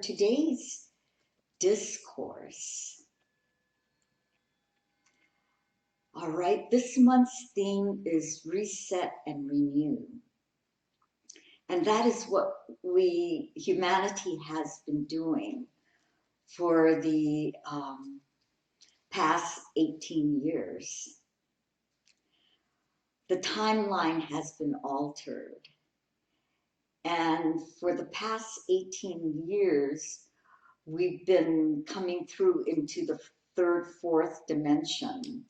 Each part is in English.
today's discourse. All right, this month's theme is reset and renew. And that is what humanity has been doing for the past 18 years. The timeline has been altered. And for the past 18 years, we've been coming through into the third, fourth dimension.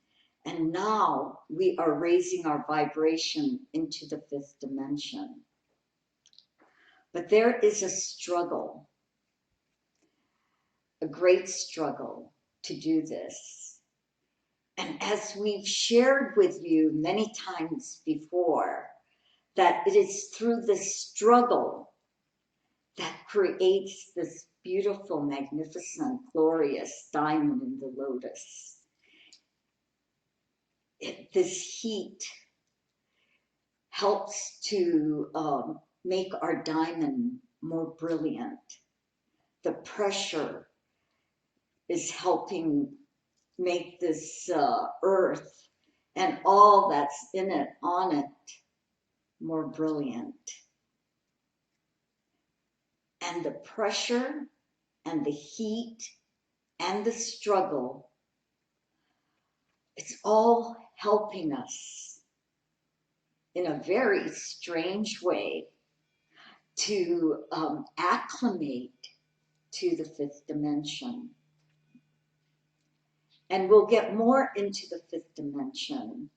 And now we are raising our vibration into the fifth dimension. But there is a struggle, a great struggle to do this. And as we've shared with you many times before, that it is through this struggle that creates this beautiful, magnificent, glorious diamond in the lotus. This heat helps to make our diamond more brilliant. The pressure is helping make this earth and all that's in it, on it, more brilliant. And the pressure and the heat and the struggle, it's all helping us in a very strange way to acclimate to the fifth dimension. And we'll get more into the fifth dimension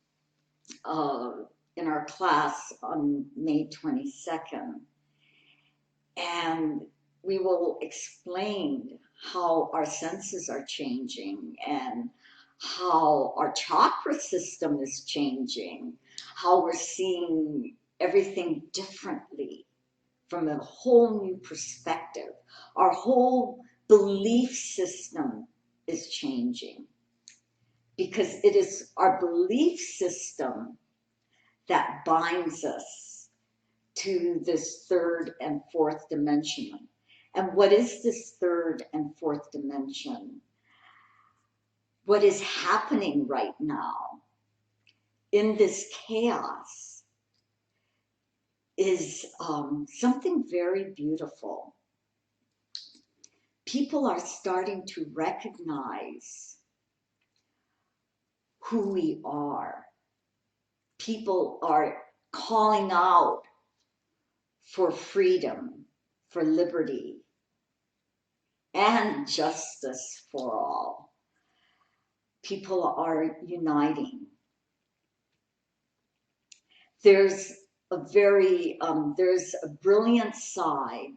in our class on May 22nd. And we will explain how our senses are changing and how our chakra system is changing, how we're seeing everything differently from a whole new perspective. Our whole belief system is changing because it is our belief system that binds us to this third and fourth dimension. And what is this third and fourth dimension? What is happening right now in this chaos is something very beautiful. People are starting to recognize who we are. People are calling out for freedom, for liberty, and justice for all. People are uniting. There's a brilliant side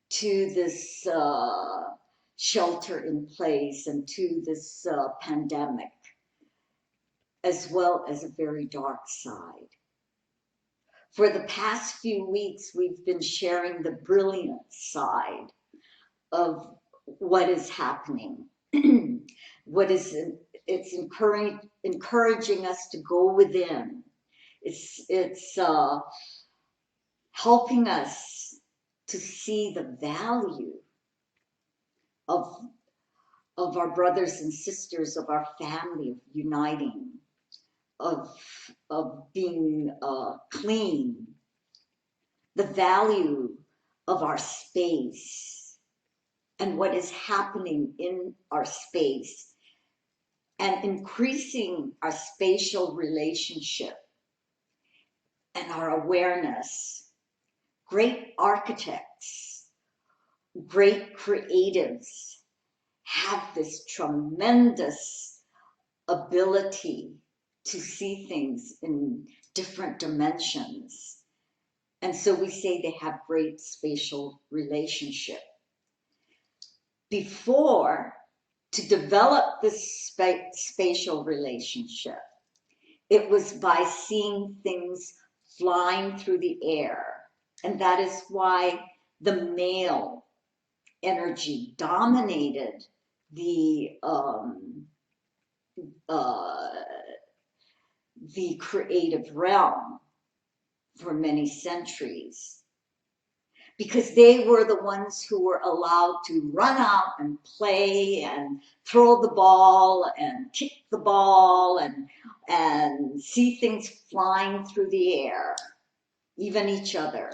to this shelter in place and to this pandemic, as well as a very dark side. For the past few weeks, we've been sharing the brilliant side of what is happening. It's encouraging us to go within. It's helping us to see the value of our brothers and sisters, of our family, of uniting, of being clean, the value of our space and what is happening in our space, and increasing our spatial relationship and our awareness. Great architects, great creatives have this tremendous ability to see things in different dimensions. And so we say they have great spatial relationship. Before, to develop this spatial relationship, it was by seeing things flying through the air. And that is why the male energy dominated the creative realm for many centuries, because they were the ones who were allowed to run out and play and throw the ball and kick the ball and see things flying through the air, even each other,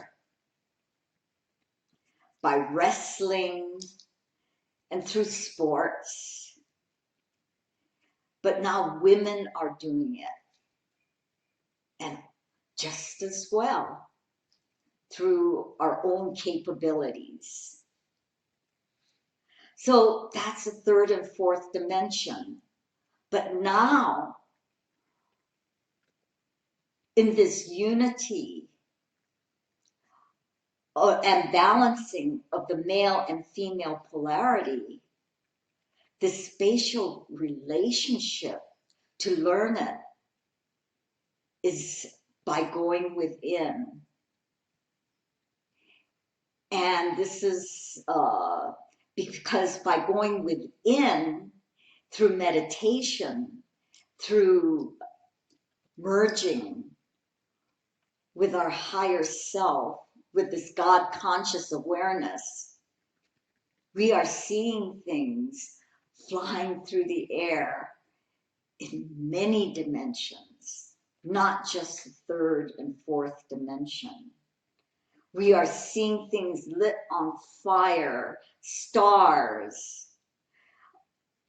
by wrestling and through sports. But now women are doing it, and just as well, through our own capabilities. So that's the third and fourth dimension. But now, in this unity and balancing of the male and female polarity, the spatial relationship to learn it is by going within. And this is because by going within through meditation, through merging with our higher self, with this God conscious awareness, we are seeing things flying through the air in many dimensions, not just the third and fourth dimension. We are seeing things lit on fire, stars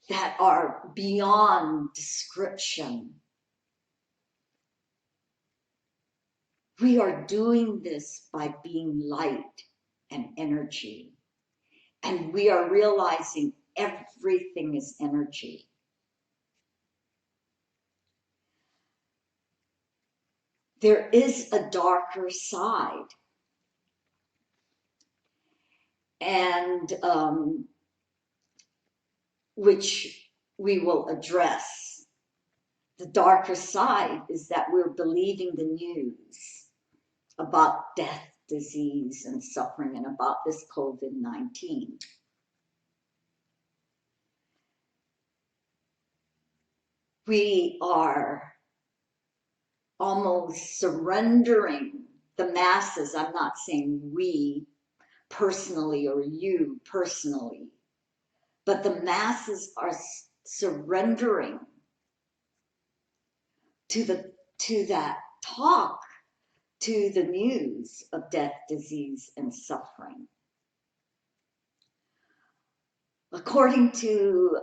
that are beyond description. We are doing this by being light and energy. And we are realizing everything is energy. There is a darker side. And which we will address. The darker side is that we're believing the news about death, disease, and suffering, and about this COVID-19. We are almost surrendering the masses. I'm not saying we personally or you personally, but the masses are surrendering to that talk, to the news of death, disease, and suffering. According to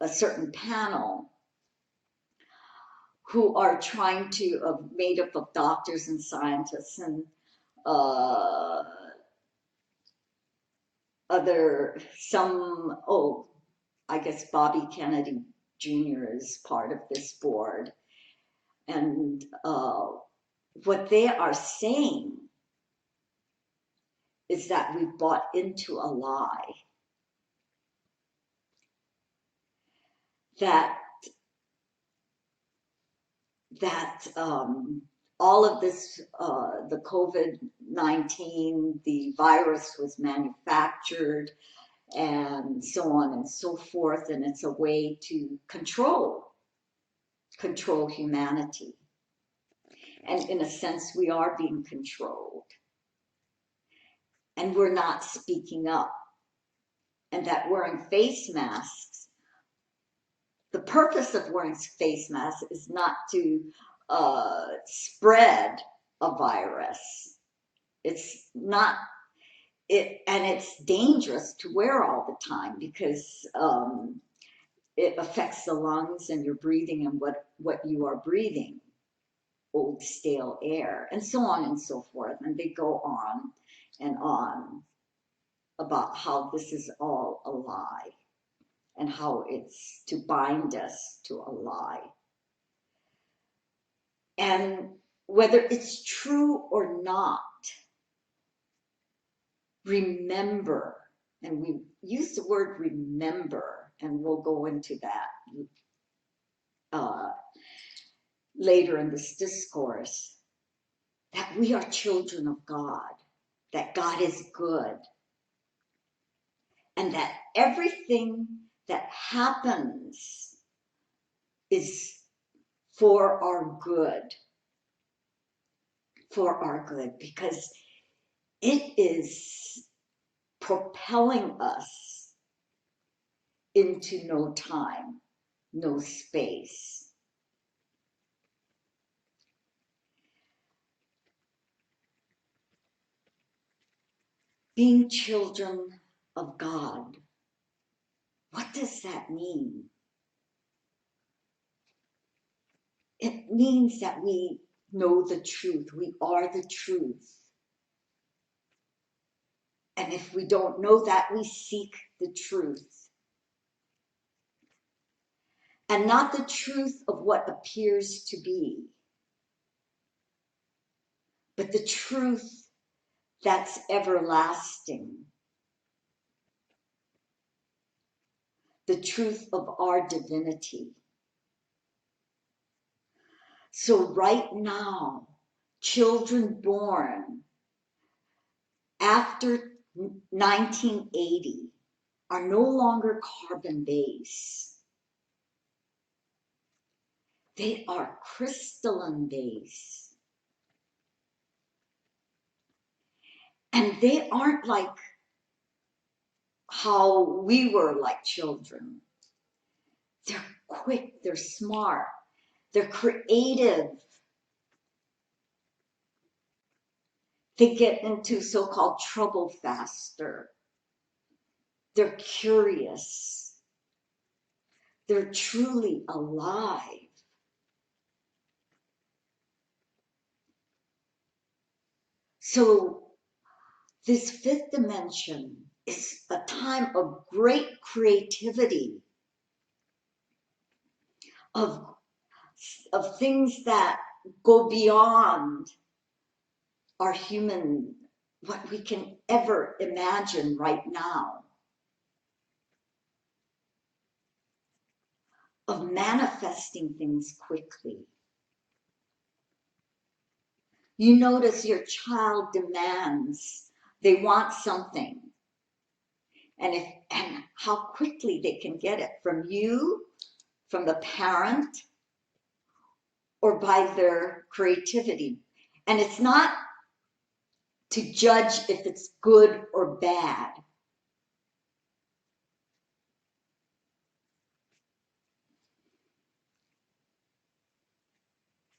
a certain panel who are trying to, made up of doctors and scientists and I guess Bobby Kennedy Jr. is part of this board. And what they are saying is that we've bought into a lie. That all of this, the COVID-19, the virus was manufactured and so on and so forth, and it's a way to control humanity. And in a sense, we are being controlled. And we're not speaking up. And that wearing face masks, the purpose of wearing face masks is not to spread a virus. It's not, and it's dangerous to wear all the time because it affects the lungs and your breathing and what you are breathing, old stale air, and so on and so forth. And they go on and on about how this is all a lie and how it's to bind us to a lie. And whether it's true or not, remember, and we use the word remember, and we'll go into that later in this discourse, that we are children of God, that God is good, and that everything that happens is for our good, for our good, because it is propelling us into no time, no space. Being children of God, what does that mean? It means that we know the truth. We are the truth. And if we don't know that, we seek the truth. And not the truth of what appears to be, but the truth that's everlasting. The truth of our divinity. So right now, children born after 1980 are no longer carbon-based. They are crystalline-based. And they aren't like how we were like children. They're quick, they're smart, they're creative. They get into so-called trouble faster. They're curious. They're truly alive. So this fifth dimension is a time of great creativity, of things that go beyond our human, what we can ever imagine right now, of manifesting things quickly. You notice your child demands, they want something, and how quickly they can get it from you, from the parent, or by their creativity. And it's not to judge if it's good or bad.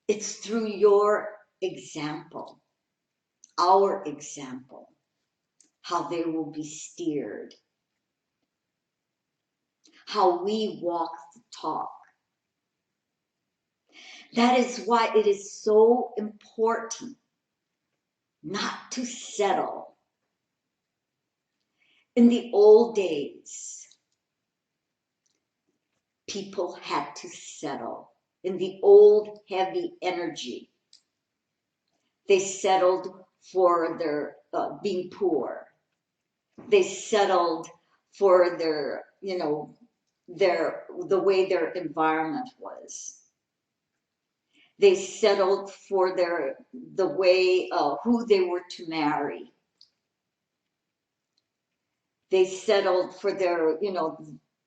It's through your example, our example, how they will be steered, how we walk the talk. That is why it is so important not to settle. In the old days, people had to settle. In the old heavy energy, they settled for their being poor. They settled for their, the way their environment was. They settled for the way, who they were to marry. They settled for their,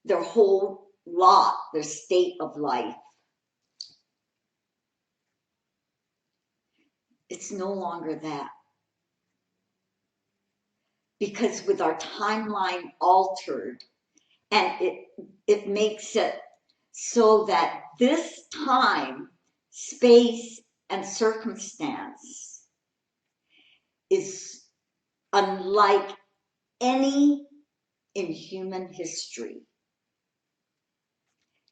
their whole lot, their state of life. It's no longer that. Because with our timeline altered, and it makes it so that this time, space, and circumstance is unlike any in human history.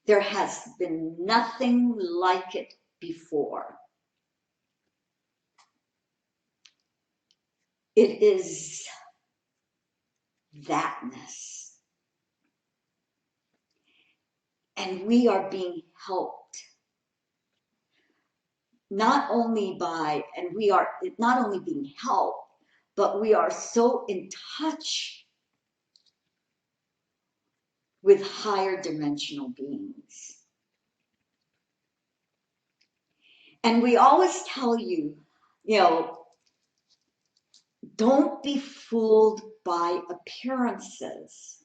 There has been nothing like it before. It is thatness. And we are being helped not only being helped, but we are so in touch with higher dimensional beings. And we always tell you, don't be fooled by appearances.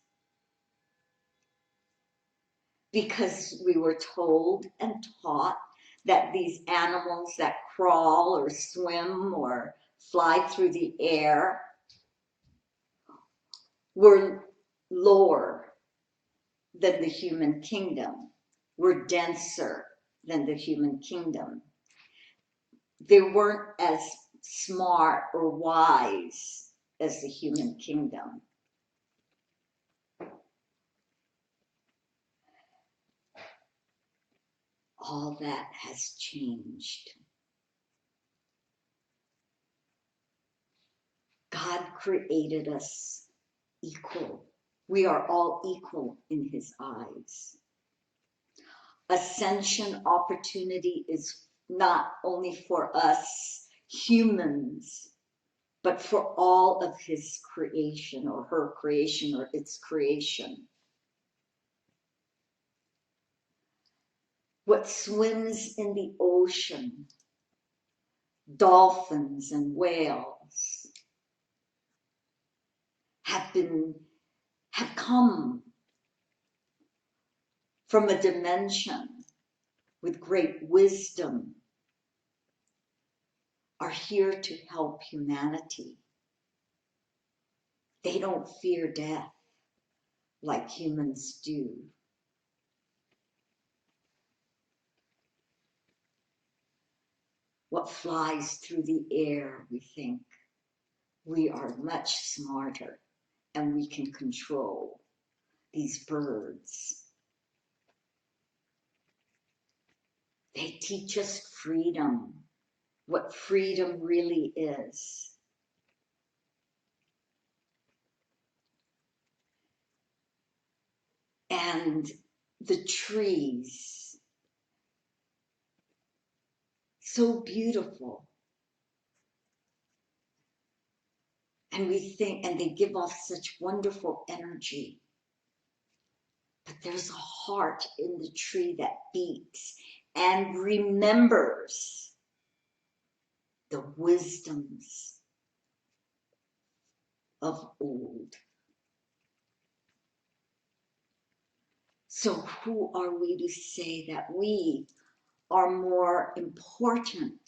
Because we were told and taught that these animals that crawl or swim or fly through the air were lower than the human kingdom, were denser than the human kingdom. They weren't as smart or wise as the human kingdom. All that has changed. God created us equal. We are all equal in his eyes. Ascension opportunity is not only for us humans, but for all of his creation or her creation or its creation. What swims in the ocean, dolphins and whales, have come from a dimension with great wisdom, are here to help humanity. They don't fear death like humans do. What flies through the air, we think. We are much smarter and we can control these birds. They teach us freedom, what freedom really is. And the trees, so beautiful. And we think, and they give off such wonderful energy. But there's a heart in the tree that beats and remembers the wisdoms of old. So who are we to say that we are more important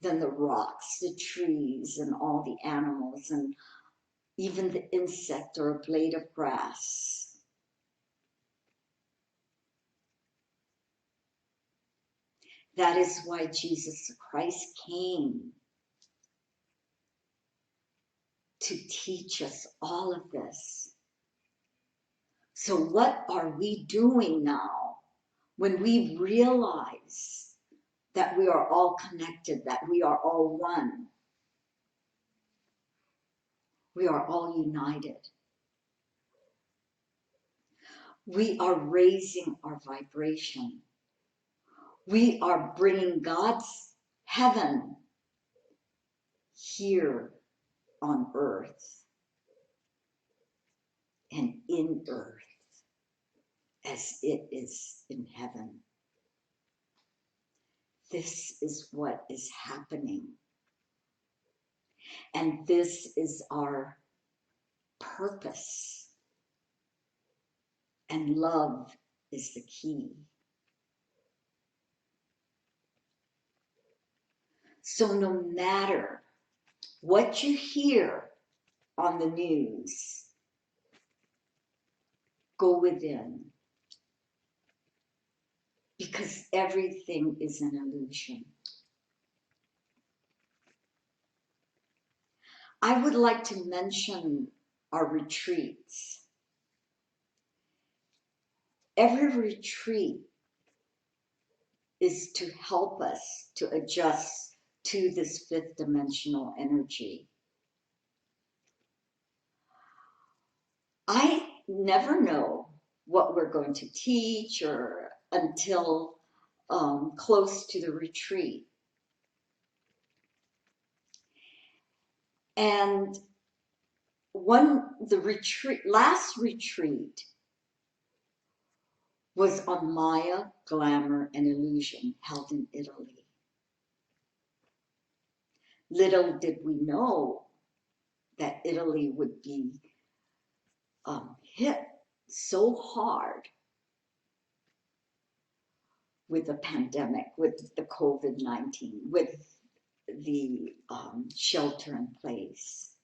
than the rocks, the trees, and all the animals, and even the insect or a blade of grass? That is why Jesus Christ came, to teach us all of this. So what are we doing now when we realize that we are all connected, that we are all one? We are all united. We are raising our vibration. We are bringing God's heaven here on earth and in earth as it is in heaven. This is what is happening. And this is our purpose. And love is the key. So no matter what you hear on the news, go within. Because everything is an illusion. I would like to mention our retreats. Every retreat is to help us to adjust to this fifth dimensional energy. I never know what we're going to teach or until close to the retreat. And last retreat was on Maya, Glamour, and Illusion, held in Italy. Little did we know that Italy would be hit so hard with the pandemic, with the COVID-19, with the shelter in place.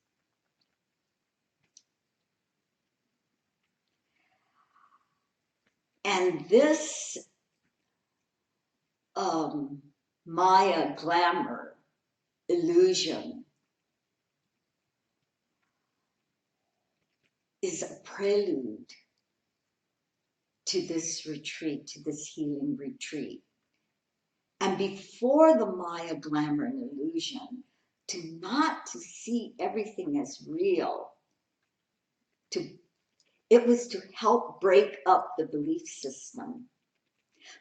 And this Maya glamour illusion is a prelude to this retreat, to this healing retreat. And before the Maya glamour and illusion, to see everything as real, it was to help break up the belief system.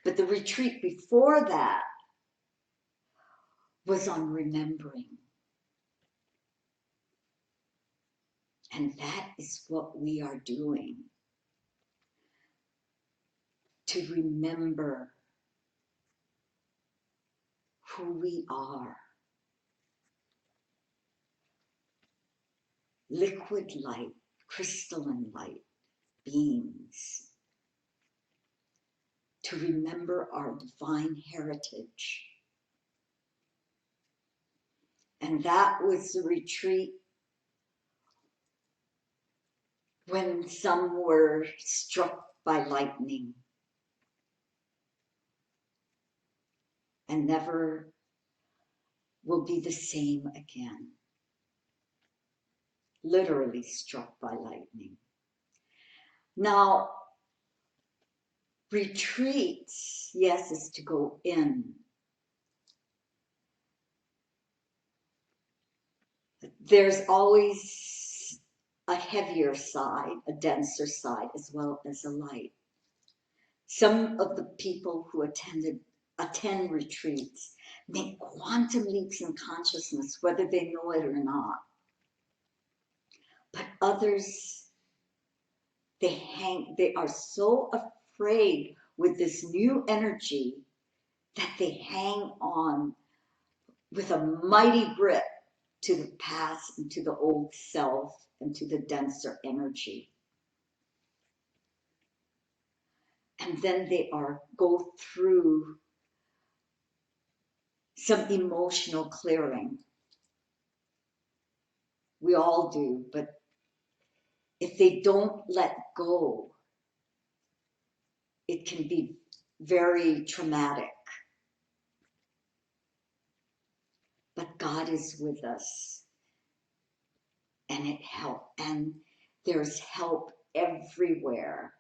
But the retreat before that was on remembering. And that is what we are doing. To remember who we are. Liquid light, crystalline light beings. To remember our divine heritage. And that was the retreat when some were struck by lightning and never will be the same again. Literally struck by lightning. Now, retreats, yes, is to go in. There's always a heavier side, a denser side, as well as a light. Some of the people who attend retreats make quantum leaps in consciousness, whether they know it or not. But others, they are so afraid with this new energy that they hang on with a mighty grip to the past and to the old self and to the denser energy. And then they go through some emotional clearing. We all do, but if they don't let go, it can be very traumatic. But God is with us, and and there's help everywhere.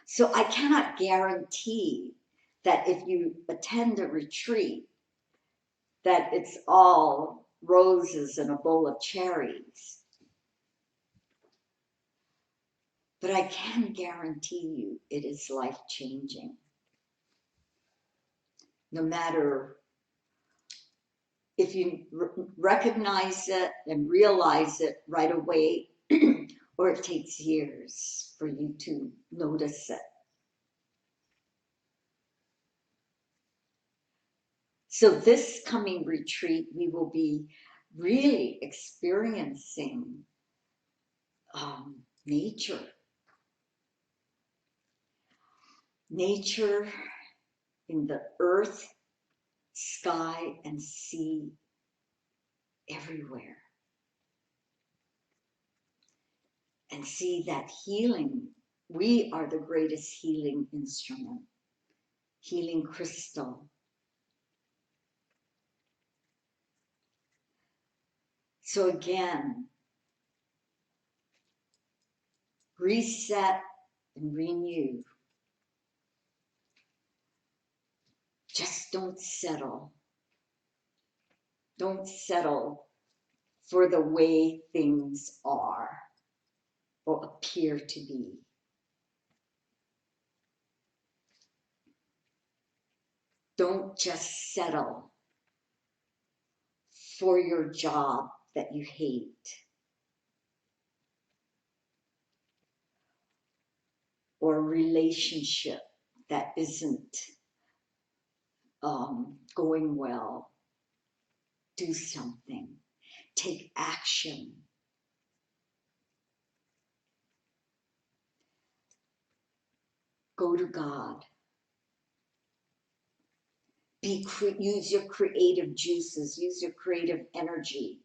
So I cannot guarantee that if you attend a retreat, that it's all roses and a bowl of cherries. But I can guarantee you it is life-changing. No matter if you recognize it and realize it right away, or it takes years for you to notice it. So this coming retreat, we will be really experiencing nature. Nature in the earth, sky, and sea everywhere. And see that healing, we are the greatest healing instrument, healing crystal. So again, reset and renew. Just don't settle. Don't settle for the way things are or appear to be. Don't just settle for your job that you hate. Or a relationship that isn't going well. Do something. Take action. Go to God. Use your creative juices, use your creative energy.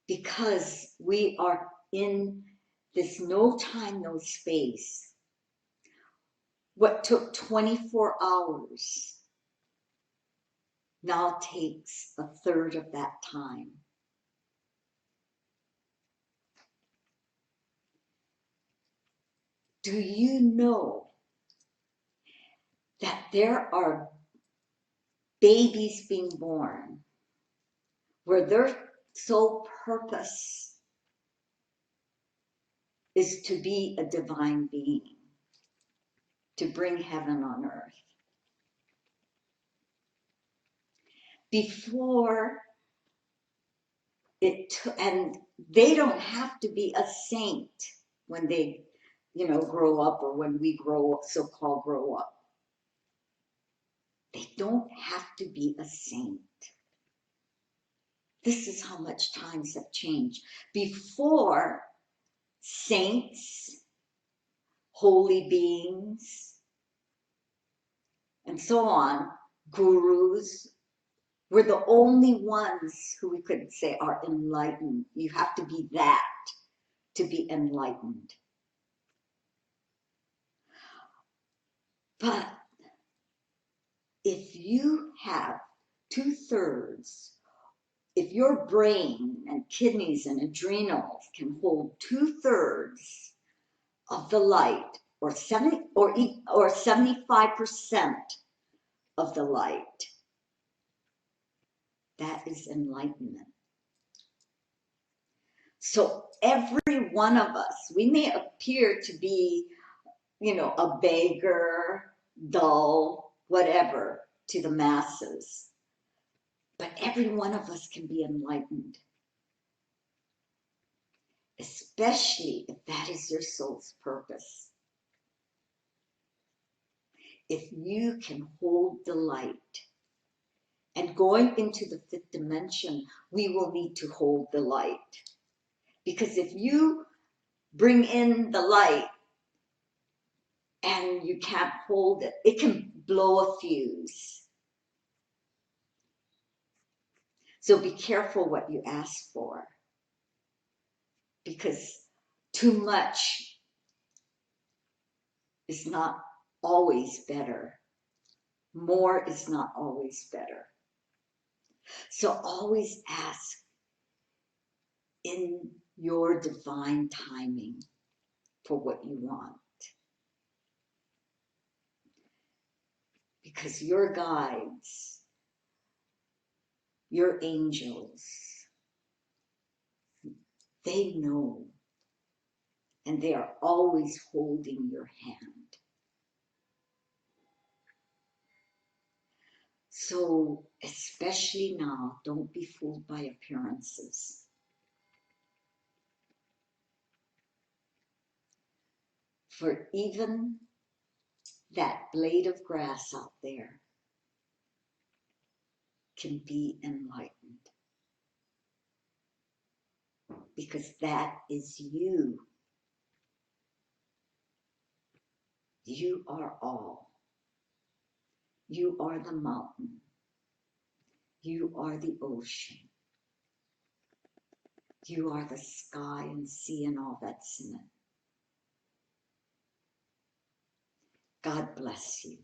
Because we are in this no time, no space. What took 24 hours now takes a third of that time. Do you know that there are babies being born where their sole purpose is to be a divine being, to bring heaven on earth? Before and they don't have to be a saint when they, grow up, or when we grow up, so-called grow up. They don't have to be a saint. This is how much times have changed. Before, saints, holy beings, and so on, gurus, were the only ones who we could say are enlightened. You have to be that to be enlightened. But if you have 2/3, if your brain and kidneys and adrenals can hold 2/3 of the light, or 75% of the light, that is enlightenment. So every one of us, we may appear to be, a beggar, dull, whatever, to the masses, but every one of us can be enlightened. Especially if that is your soul's purpose. If you can hold the light, and going into the 5th dimension, we will need to hold the light. Because if you bring in the light and you can't hold it, it can blow a fuse. So be careful what you ask for, because too much is not always better. More is not always better. So always ask in your divine timing for what you want. Because your guides, your angels, they know, and they are always holding your hand. So, especially now, don't be fooled by appearances. For even that blade of grass out there can be enlightened. Because that is you. You are all. You are the mountain. You are the ocean. You are the sky and sea and all that's in it. God bless you.